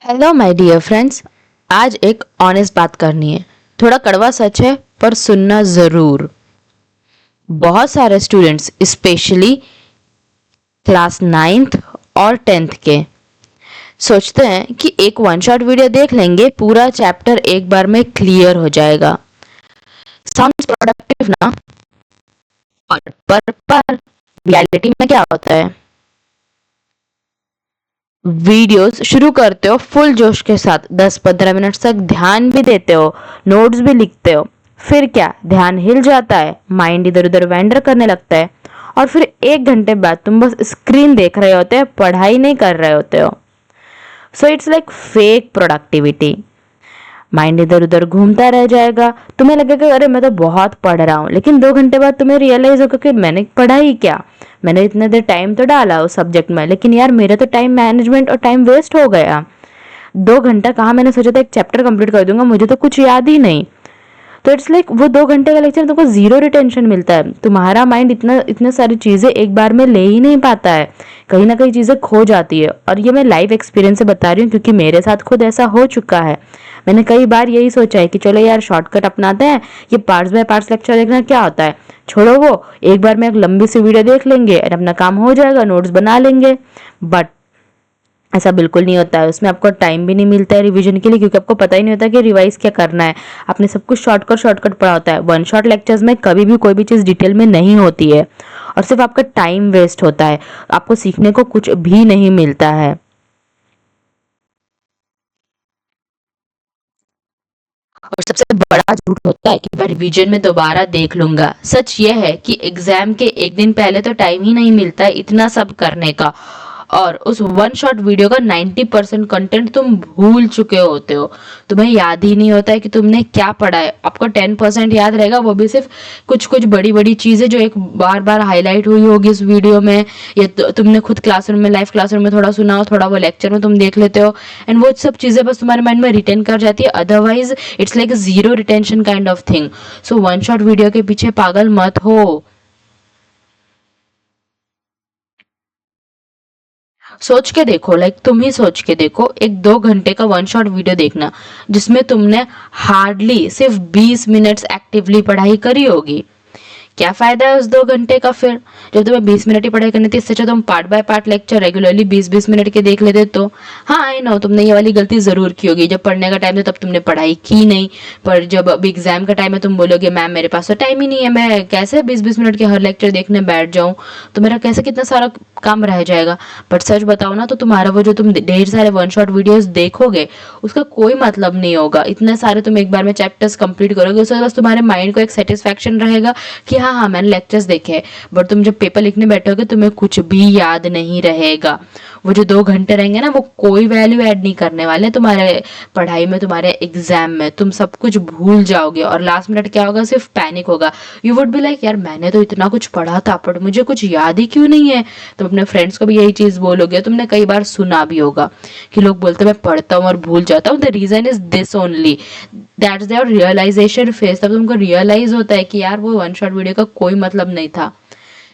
Hello my dear friends. आज एक honest बात करनी है। थोड़ा कड़वा सच है पर सुनना ज़रूर। बहुत सारे स्टूडेंट्स स्पेशली क्लास 9th और 10th के सोचते हैं कि एक वन शॉट वीडियो देख लेंगे, पूरा चैप्टर एक बार में क्लियर हो जाएगा। साउंड्स प्रोडक्टिव ना, पर रियलिटी में क्या होता है? वीडियोस शुरू करते हो फुल जोश के साथ, 10-15 मिनट तक ध्यान भी देते हो, नोट्स भी लिखते हो। फिर क्या, ध्यान हिल जाता है, माइंड इधर उधर वैंडर करने लगता है और फिर 1 घंटे बाद तुम बस स्क्रीन देख रहे होते हो, पढ़ाई नहीं कर रहे होते हो। So it's like fake productivity. Mind इधर उधर घूमता रह जाएगा, तुम्हें लगेगा अरे मैं तो बहुत पढ़ रहा हूँ, लेकिन 2 घंटे बाद तुम्हें रियलाइज होगा कि मैंने पढ़ा ही क्या। मैंने इतने देर टाइम तो डाला उस सब्जेक्ट में, लेकिन यार मेरा तो टाइम मैनेजमेंट और टाइम वेस्ट हो गया। 2 घंटा कहाँ, मैंने सोचा था एक चैप्टर कंप्लीट कर दूंगा, मुझे तो कुछ याद ही नहीं। तो इट्स लाइक वो 2 घंटे का लेक्चर तुमको जीरो रिटेंशन मिलता है। तुम्हारा माइंड इतने सारी चीजें एक बार में ले ही नहीं पाता है, कहीं ना कहीं चीजें खो जाती है। और ये मैं लाइव एक्सपीरियंस से बता रही हूँ, क्योंकि मेरे साथ खुद ऐसा हो चुका है। मैंने कई बार यही सोचा है कि चलो यार शॉर्टकट अपनाते हैं, ये पार्ट्स बाय पार्ट्स लेक्चर देखना क्या होता है, छोड़ो वो, एक बार में एक लंबी सी वीडियो देख लेंगे और अपना काम हो जाएगा, नोट्स बना लेंगे। बट ऐसा बिल्कुल नहीं होता है। उसमें आपको टाइम भी नहीं मिलता है रिवीजन के लिए, क्योंकि आपको पता ही नहीं होता कि रिवाइज क्या करना है। आपने सब कुछ शॉर्टकट पढ़ा होता है। वन शॉट लेक्चर्स में कभी भी कोई भी चीज़ डिटेल में नहीं होती है और सिर्फ आपका टाइम वेस्ट होता है, आपको सीखने को कुछ भी नहीं मिलता है। और सबसे बड़ा झूठ होता है कि मैं रिवीजन में दोबारा देख लूंगा। सच यह है कि एग्जाम के एक दिन पहले तो टाइम ही नहीं मिलता है इतना सब करने का, और उस वन शॉट वीडियो का 90% कंटेंट तुम भूल चुके होते हो। तुम्हें याद ही नहीं होता है कि तुमने क्या पढ़ा है। आपको 10% याद रहेगा, वो भी सिर्फ कुछ कुछ बड़ी बड़ी चीजें जो एक बार बार हाईलाइट हुई होगी इस वीडियो में, या तुमने खुद क्लासरूम में, लाइव क्लासरूम में थोड़ा सुना हो, थोड़ा वो लेक्चर में तुम देख लेते हो, एंड वो सब चीजें बस तुम्हारे माइंड में रिटेन कर जाती है। Otherwise it's like zero retention kind of thing. So one shot video के पीछे पागल मत हो। सोच के देखो, लाइक तुम ही सोच के देखो, एक 2 घंटे का वन शॉट वीडियो देखना जिसमें तुमने हार्डली सिर्फ 20 मिनट्स एक्टिवली पढ़ाई करी होगी। क्या फायदा है उस 2 घंटे का फिर, जब तुम्हें 20 मिनट ही पढ़ाई करनी थी। इससे अच्छा तुम part by part lecture regularly 20-20 minute के देख लेते। तो हाँ, आई नो तुमने ये वाली गलती जरूर की होगी। जब पढ़ने का टाइम था तब तुमने पढ़ाई की नहीं, पर जब अब एग्जाम का टाइम है तुम बोलोगे मैम मेरे पास तो टाइम ही नहीं है, मैं कैसे 20-20 मिनट के हर लेक्चर देखने बैठ जाऊं, तो मेरा कैसे कितना सारा काम रह जाएगा। बट सच बताओ ना, तो तुम्हारा वो जो तुम ढेर सारे वन शॉट वीडियोस देखोगे उसका कोई मतलब नहीं होगा। इतने सारे तुम एक बार में चैप्टर्स कंप्लीट करोगे, उसके बाद तुम्हारे माइंड को एक सेटिस्फैक्शन रहेगा कि हाँ हाँ मैंने लेक्चर्स देखे हैं। बट तुम जब पेपर लिखने बैठोगे तुम्हें कुछ भी याद नहीं रहेगा। वो जो 2 घंटे रहेंगे ना, वो कोई वैल्यू ऐड नहीं करने वाले तुम्हारे पढ़ाई में, तुम्हारे एग्जाम में। तुम सब कुछ भूल जाओगे और लास्ट मिनट क्या होगा, सिर्फ पैनिक होगा। यू वुड बी लाइक यार मैंने तो इतना कुछ पढ़ा था पर मुझे कुछ याद ही क्यों नहीं है। तुम अपने फ्रेंड्स को भी यही चीज बोलोगे। तुमने कई बार सुना भी होगा कि लोग बोलते हैं मैं पढ़ता हूँ और भूल जाता हूँ। The reason is this only, that's their realisation phase. तब तुमको रियलाइज होता है कि यार वो वन शॉट वीडियो का कोई मतलब नहीं था।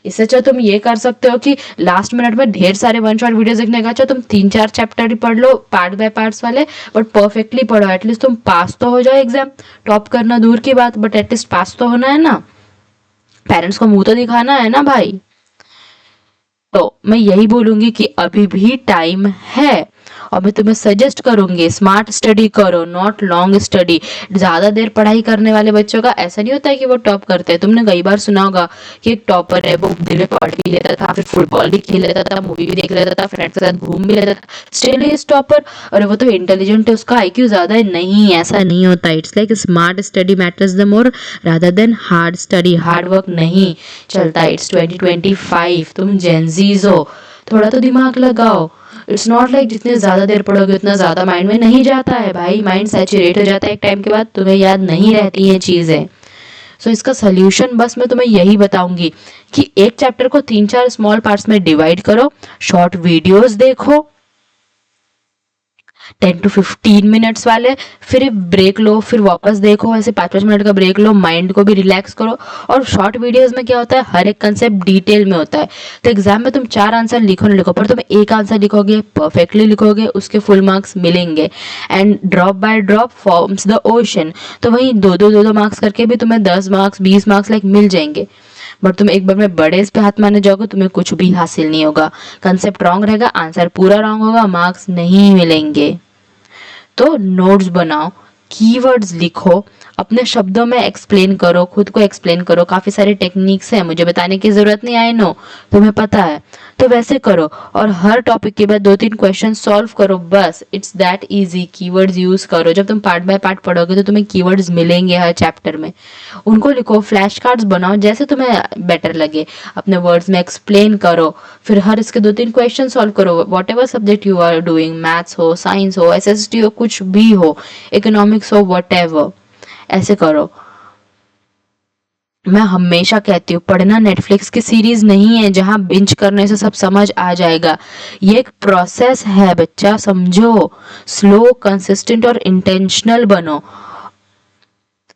इससे अच्छा तुम ये कर सकते हो कि लास्ट मिनट में ढेर सारे वन शॉट वीडियोस देखने का अच्छा तुम 3-4 चैप्टर ही पढ़ लो पार्ट बाय पार्ट्स वाले, बट परफेक्टली पढ़ो। एटलीस्ट तुम पास तो हो जाओ एग्जाम। टॉप करना दूर की बात, बट एटलीस्ट पास तो होना है ना। पेरेंट्स को मुंह तो दिखाना है ना भाई। तो मैं यही बोलूंगी कि अभी भी टाइम है, और मैं तुम्हें सजेस्ट करूंगी स्मार्ट स्टडी करो, नॉट लॉन्ग स्टडी। ज्यादा देर पढ़ाई करने वाले बच्चों का ऐसा नहीं होता है कि वो टॉप करते हैं। तुमने कई बार सुना होगा कि एक टॉपर है, वो दिन में पढ़ भी लेता था, फिर फुटबॉल भी खेल लेता था, मूवी भी देख लेता था, फ्रेंड्स के साथ घूम भी लेता था, स्टिल इज टॉपर। और वो तो इंटेलिजेंट है, उसका आईक्यू ज्यादा है। नहीं, ऐसा नहीं होता। It's like smart study matters the more rather than hard study. Hard work नहीं चलता। इट्स 2025, तुम जेंजीज हो, थोड़ा तो दिमाग लगाओ। इट्स नॉट लाइक जितने ज्यादा देर पढ़ोगे उतना ज्यादा माइंड में नहीं जाता है भाई। माइंड सैचुरेट हो जाता है एक टाइम के बाद, तुम्हें याद नहीं रहती हैं चीजें। सो इसका सोल्यूशन बस मैं तुम्हें यही बताऊंगी कि एक चैप्टर को 3-4 स्मॉल पार्ट्स में डिवाइड करो, शॉर्ट वीडियोस देखो, 10 to 15 मिनट्स वाले, फिर ब्रेक लो, फिर वापस देखो, ऐसे 5-5 मिनट का ब्रेक लो, माइंड को भी रिलैक्स करो। और शॉर्ट वीडियोस में क्या होता है, हर एक कंसेप्ट डिटेल में होता है। तो एग्जाम में तुम 4 आंसर लिखो ना लिखो, पर तुम एक आंसर लिखोगे, परफेक्टली लिखोगे, उसके फुल मार्क्स मिलेंगे। And drop by drop forms the ocean. तो वहीं दो दो मार्क्स करके भी तुम्हें 10 मार्क्स 20 मार्क्स लाइक मिल जाएंगे। बट तुम एक बार में बड़े इस पे हाथ मारने जाओगे, तुम्हें कुछ भी हासिल नहीं होगा। कंसेप्ट रॉन्ग रहेगा, आंसर पूरा रॉन्ग होगा, मार्क्स नहीं मिलेंगे। तो नोट्स बनाओ, कीवर्ड्स लिखो, अपने शब्दों में एक्सप्लेन करो, खुद को एक्सप्लेन करो। काफी सारे टेक्निक्स हैं, मुझे बताने की जरूरत नहीं, आई नो तुम्हें पता है। तो वैसे करो, और हर टॉपिक के बाद 2-3 क्वेश्चन सॉल्व करो, बस it's that easy. Keywords use करो, जब तुम पार्ट बाय पार्ट पढ़ोगे तो तुम्हें कीवर्ड्स मिलेंगे हर चैप्टर में। उनको लिखो, फ्लैश कार्ड्स बनाओ, जैसे तुम्हें बेटर लगे, अपने वर्ड्स में एक्सप्लेन करो। फिर हर इसके 2-3 क्वेश्चन सॉल्व करो, whatever subject you are doing, maths हो, साइंस हो, एसएसटी हो, कुछ भी हो, इकोनॉमिक्स हो, वॉट एवर, ऐसे करो। मैं हमेशा कहती हूँ, पढ़ना नेटफ्लिक्स की सीरीज नहीं है जहां बिंज करने से सब समझ आ जाएगा। ये एक प्रोसेस है बच्चा, समझो। स्लो, कंसिस्टेंट और इंटेंशनल बनो।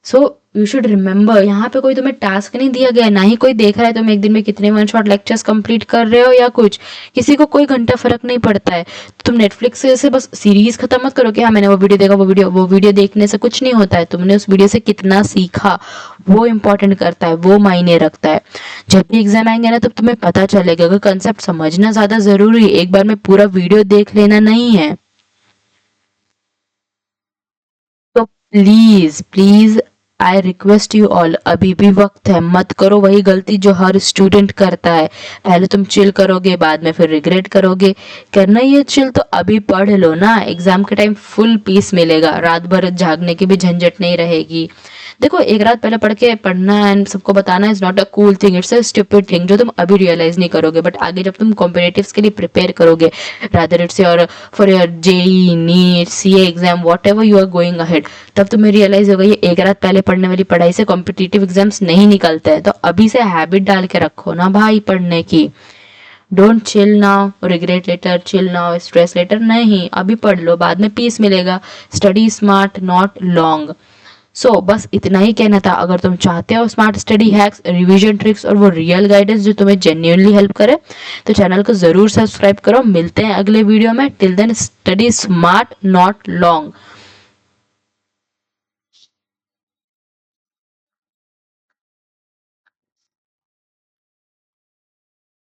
सो यू शुड रिमेम्बर, यहाँ पे कोई तुम्हें टास्क नहीं दिया गया, ना ही कोई देख रहा है तुम एक दिन में कितने वन शॉट लेक्चर्स कंप्लीट कर रहे हो या कुछ। किसी को कोई घंटा फर्क नहीं पड़ता है। तो तुम नेटफ्लिक्स से बस सीरीज खत्म मत करो कि हाँ मैंने वो वीडियो देखा, वो वीडियो देखने से कुछ नहीं होता है। तुमने उस वीडियो से कितना सीखा, वो इंपॉर्टेंट करता है, वो मायने रखता है। जब भी एग्जाम आएंगे ना, तब तुम्हें पता चलेगा कि कंसेप्ट समझना ज्यादा जरूरी है, एक बार में पूरा वीडियो देख लेना नहीं है। तो please please, I request you all, अभी भी वक्त है, मत करो वही गलती जो हर स्टूडेंट करता है। पहले तुम चिल करोगे, बाद में फिर रिग्रेट करोगे। करना ही है चिल तो अभी पढ़ लो ना, एग्जाम के टाइम फुल पीस मिलेगा, रात भर जागने की भी झंझट नहीं रहेगी। देखो, एक रात पहले पढ़ के पढ़ना एंड सबको बताना is not a cool thing, it's a stupid thing जो तुम अभी रियलाइज नहीं करोगे। बट आगे जब तुम कॉम्पिटेटिव्स के लिए प्रिपेयर करोगे, rather it's your for your JEE, NEET, CA exam, whatever you are going ahead, तब तुम्हें रियलाइज होगा ये एक रात पहले पढ़ने वाली पढ़ाई से कॉम्पिटेटिव एग्जाम्स नहीं निकलते हैं। तो अभी से हैबिट डाल के रखो ना भाई पढ़ने की। Don't chill now, regret later, chill now, stress later नहीं, अभी पढ़ लो, बाद में पीस मिलेगा। Study smart, not long. So बस इतना ही कहना था। अगर तुम चाहते हो smart study hacks, revision tricks और वो रियल गाइडेंस जो तुम्हें जेन्युइनली हेल्प करे, तो चैनल को जरूर सब्सक्राइब करो। मिलते हैं अगले वीडियो में। Till then study smart, not long.